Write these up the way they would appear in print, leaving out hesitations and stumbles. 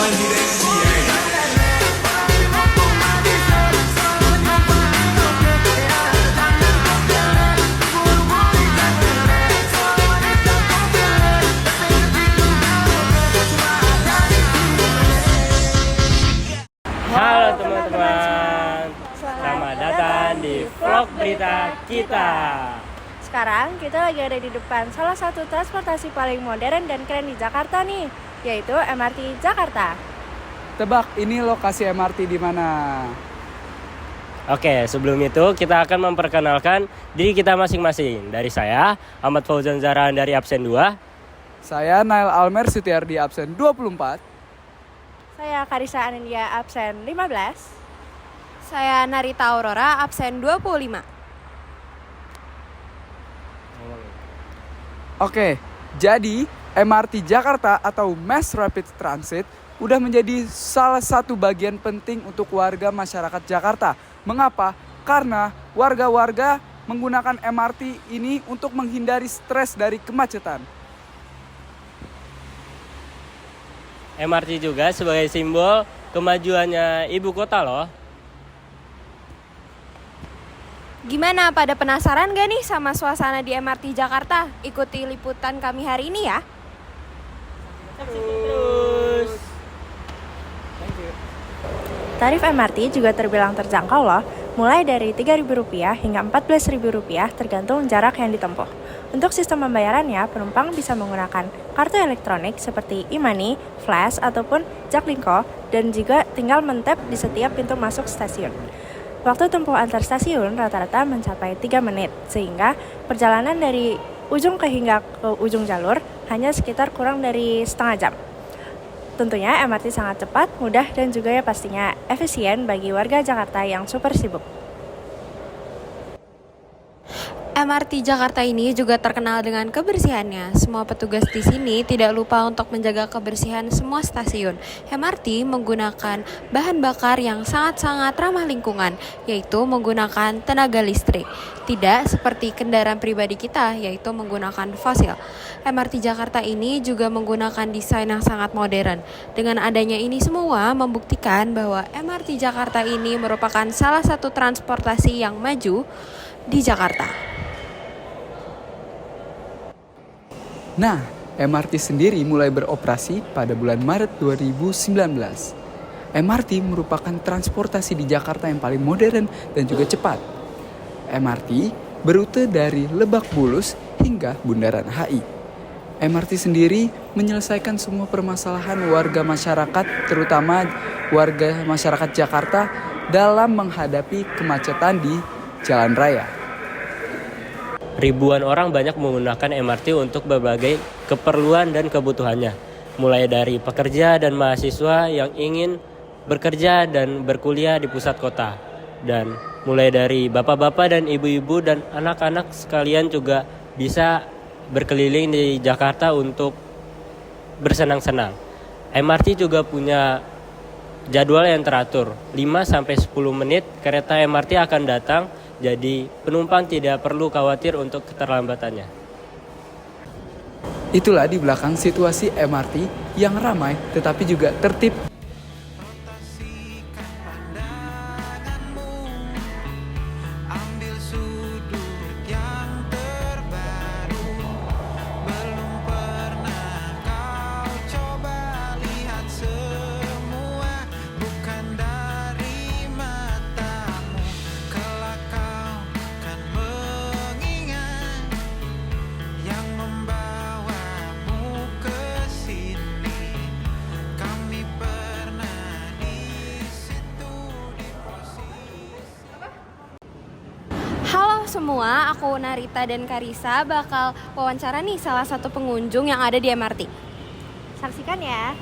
Halo teman-teman, selamat datang di vlog berita kita. Sekarang kita lagi ada di depan salah satu transportasi paling modern dan keren di Jakarta nih, yaitu MRT Jakarta. Tebak, ini lokasi MRT di mana? Oke, sebelum itu kita akan memperkenalkan diri kita masing-masing. Dari saya, Ahmad Fauzan Zahran dari absen 2. Saya Nail Almer Sutiardi absen 24. Saya Karisa Anindya absen 15. Saya Narita Aurora absen 25. Oke, jadi MRT Jakarta atau Mass Rapid Transit udah menjadi salah satu bagian penting untuk warga masyarakat Jakarta. Mengapa? Karena warga-warga menggunakan MRT ini untuk menghindari stres dari kemacetan. MRT juga sebagai simbol kemajuannya ibu kota loh. Gimana, pada penasaran gak nih sama suasana di MRT Jakarta? Ikuti liputan kami hari ini ya. Terus. Tarif MRT juga terbilang terjangkau loh, mulai dari Rp3.000 hingga Rp14.000 tergantung jarak yang ditempuh. Untuk sistem pembayarannya, penumpang bisa menggunakan kartu elektronik seperti e-money, flash, ataupun Jaklingko, dan juga tinggal men-tap di setiap pintu masuk stasiun. Waktu tempuh antar stasiun rata-rata mencapai 3 menit, sehingga perjalanan dari ujung hingga ke ujung jalur hanya sekitar kurang dari setengah jam. Tentunya MRT sangat cepat, mudah, dan juga ya pastinya efisien bagi warga Jakarta yang super sibuk. MRT Jakarta ini juga terkenal dengan kebersihannya. Semua petugas di sini tidak lupa untuk menjaga kebersihan semua stasiun. MRT menggunakan bahan bakar yang sangat-sangat ramah lingkungan, yaitu menggunakan tenaga listrik. Tidak seperti kendaraan pribadi kita, yaitu menggunakan fosil. MRT Jakarta ini juga menggunakan desain yang sangat modern. Dengan adanya ini semua membuktikan bahwa MRT Jakarta ini merupakan salah satu transportasi yang maju di Jakarta. Nah, MRT sendiri mulai beroperasi pada bulan Maret 2019. MRT merupakan transportasi di Jakarta yang paling modern dan juga cepat. MRT berrute dari Lebak Bulus hingga Bundaran HI. MRT sendiri menyelesaikan semua permasalahan warga masyarakat, terutama warga masyarakat Jakarta dalam menghadapi kemacetan di jalan raya. Ribuan orang banyak menggunakan MRT untuk berbagai keperluan dan kebutuhannya. Mulai dari pekerja dan mahasiswa yang ingin bekerja dan berkuliah di pusat kota. Dan mulai dari bapak-bapak dan ibu-ibu dan anak-anak sekalian juga bisa berkeliling di Jakarta untuk bersenang-senang. MRT juga punya jadwal yang teratur. 5-10 menit kereta MRT akan datang. Jadi penumpang tidak perlu khawatir untuk keterlambatannya. Itulah di belakang situasi MRT yang ramai tetapi juga tertib. Halo semua, aku Narita dan Karisa bakal wawancara nih salah satu pengunjung yang ada di MRT. Saksikan ya.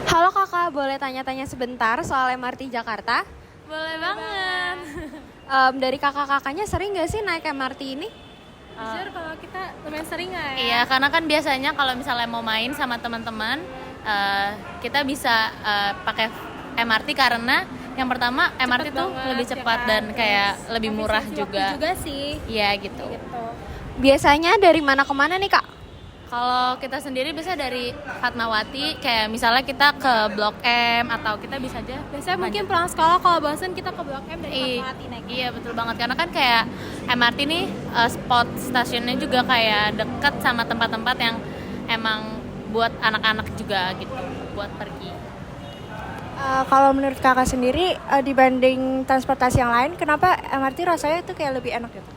Halo kakak, boleh tanya-tanya sebentar soal MRT Jakarta? Boleh banget. Dari kakak-kakaknya sering gak sih naik MRT ini? Jujur kalau kita lumayan sering nggak ya? Iya, karena kan biasanya kalau misalnya mau main sama teman-teman, kita bisa pakai MRT karena yang pertama MRT tuh banget, lebih cepat ya kan? dan kayak lebih murah Efisiensi waktu juga. juga sih. Iya gitu. Biasanya dari mana ke mana nih kak? Kalau kita sendiri biasanya dari Fatmawati, kayak misalnya kita ke Blok M atau kita bisa aja. Biasanya mungkin pulang sekolah kalau bosan kita ke Blok M dari Fatmawati naik. Iya betul banget, karena kan kayak MRT nih spot stasiunnya juga kayak deket sama tempat-tempat yang emang buat anak-anak juga gitu, buat pergi. Kalau menurut kakak sendiri, dibanding transportasi yang lain, kenapa MRT rasanya tuh kayak lebih enak gitu?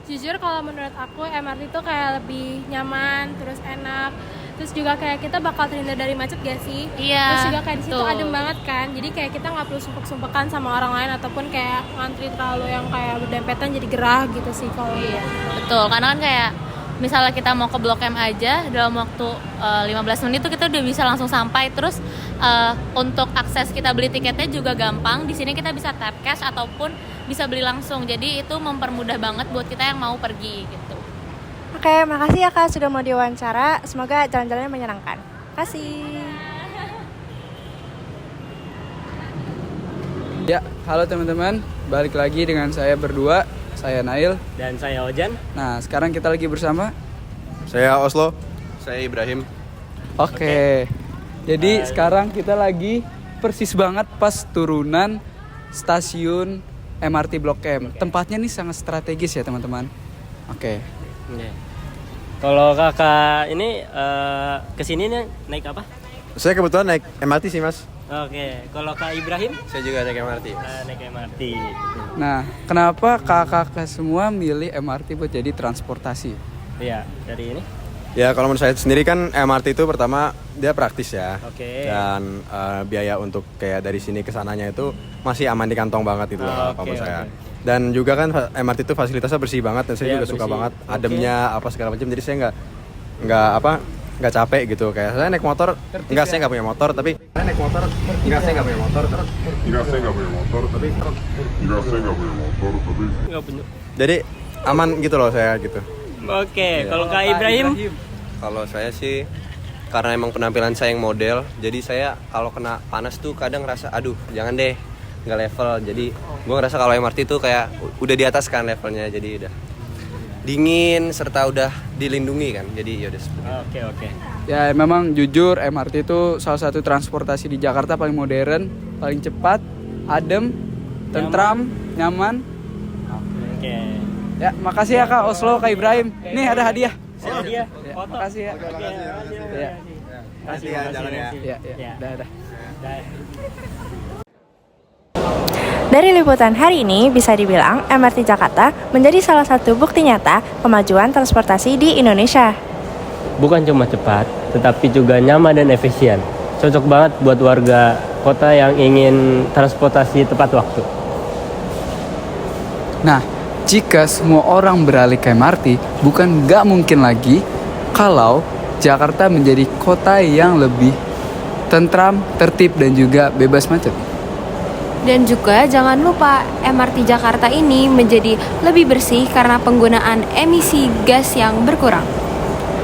Jujur kalau menurut aku MRT itu kayak lebih nyaman, terus enak. Terus juga kayak kita bakal terhindar dari macet gak sih? Iya, Terus juga kayak di situ betul. adem banget kan. Jadi kayak kita nggak perlu sumpek-sumpekan sama orang lain ataupun kayak ngantri terlalu yang kayak berdempetan jadi gerah gitu sih kalau Iya, betul. Karena kan kayak misalnya kita mau ke Blok M aja dalam waktu 15 menit tuh kita udah bisa langsung sampai. Terus untuk akses kita beli tiketnya juga gampang. Di sini kita bisa tap cash ataupun bisa beli langsung. Jadi itu mempermudah banget buat kita yang mau pergi gitu. Oke, makasih ya Kak sudah mau diwawancara. Semoga jalan-jalannya menyenangkan. Kasih. Ya, halo teman-teman. Balik lagi dengan saya berdua. Saya Nail. Dan saya Ojan. Nah, sekarang kita lagi bersama. Saya Oslo. Saya Ibrahim. Oke. Jadi sekarang kita lagi persis banget pas turunan stasiun MRT Blok M. Tempatnya nih sangat strategis ya teman-teman. Oke. Oke. Kalau kakak ini kesini nih naik apa? Saya kebetulan naik MRT sih, Mas. Oke, kalau Kak Ibrahim Saya juga naik MRT. naik MRT. Nah, kenapa kakak semua milih MRT buat jadi transportasi? Iya, dari ini. Ya, kalau menurut saya sendiri kan MRT itu pertama dia praktis ya. Oke. Dan biaya untuk kayak dari sini ke sananya itu masih aman di kantong banget itu loh, kalau menurut saya. Dan juga kan MRT itu fasilitasnya bersih banget dan saya Iya, juga suka bersih. banget Oke. ademnya apa segala macam. Jadi saya nggak capek gitu. Kayak saya naik motor, saya nggak punya motor, tapi saya naik motor, saya nggak punya motor, Nggak punya. jadi aman gitu loh saya gitu. Oke, kalau Kak Ibrahim, Kalau saya sih karena emang penampilan saya yang model, jadi saya kalau kena panas tuh kadang ngerasa aduh jangan deh nggak level. Jadi gue ngerasa kalau MRT tuh kayak udah di atas kan levelnya, jadi udah dingin serta udah dilindungi kan. Jadi yaudah seperti itu. Oke. Ya memang jujur MRT itu salah satu transportasi di Jakarta paling modern, paling cepat, adem, tentram, nyaman. Oke. Ya makasih ya Kak Oslo, Kak Ibrahim. Nih ada hadiah. Dia Ya, foto. makasih ya. Ya. Makasih ya. Ya. Dah. Dari liputan hari ini, bisa dibilang MRT Jakarta menjadi salah satu bukti nyata kemajuan transportasi di Indonesia. Bukan cuma cepat, tetapi juga nyaman dan efisien. Cocok banget buat warga kota yang ingin transportasi tepat waktu. Nah, jika semua orang beralih ke MRT, bukan nggak mungkin lagi kalau Jakarta menjadi kota yang lebih tentram, tertib, dan juga bebas macet. Dan juga jangan lupa MRT Jakarta ini menjadi lebih bersih karena penggunaan emisi gas yang berkurang.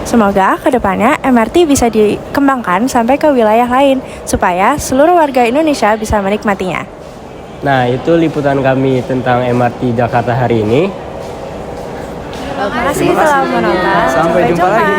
Semoga kedepannya MRT bisa dikembangkan sampai ke wilayah lain supaya seluruh warga Indonesia bisa menikmatinya. Nah, itu liputan kami tentang MRT Jakarta hari ini. Terima kasih telah menonton. Sampai jumpa lagi.